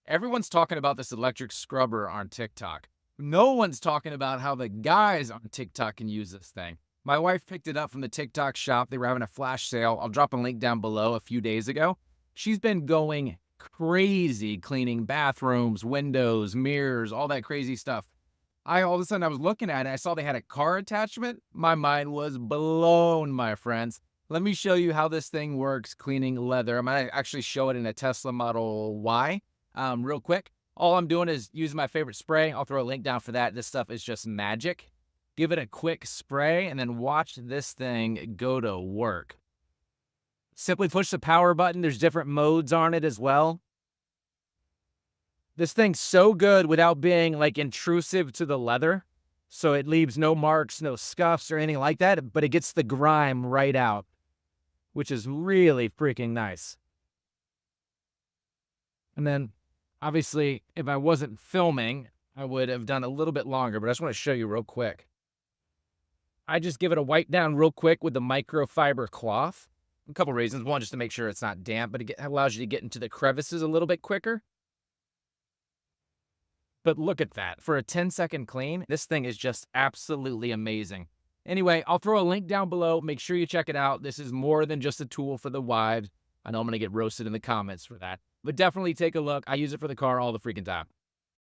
Everyone's talking about this electric scrubber on TikTok. No one's talking about how the guys on TikTok can use this thing. My wife picked it up from the TikTok shop. They were having a flash sale. I'll drop a link down below a few days ago. She's been going crazy cleaning bathrooms, windows, mirrors, all that crazy stuff. All of a sudden I was looking at it. I saw they had a car attachment. My mind was blown, my friends. Let me show you how this thing works cleaning leather. I'm going to actually show it in a Tesla Model Y real quick. All I'm doing is using my favorite spray. I'll throw a link down for that. This stuff is just magic. Give it a quick spray and then watch this thing go to work. Simply push the power button. There's different modes on it as well. This thing's so good without being like intrusive to the leather. So it leaves no marks, no scuffs or anything like that, but it gets the grime right out, which is really freaking nice. And then obviously, if I wasn't filming, I would have done a little bit longer, but I just want to show you real quick. I just give it a wipe down real quick with the microfiber cloth. A couple reasons. One, just to make sure it's not damp, but it allows you to get into the crevices a little bit quicker. But look at that. For a 10-second clean, this thing is just absolutely amazing. Anyway, I'll throw a link down below. Make sure you check it out. This is more than just a tool for the wives. I know I'm going to get roasted in the comments for that. But definitely take a look. I use it for the car all the freaking time.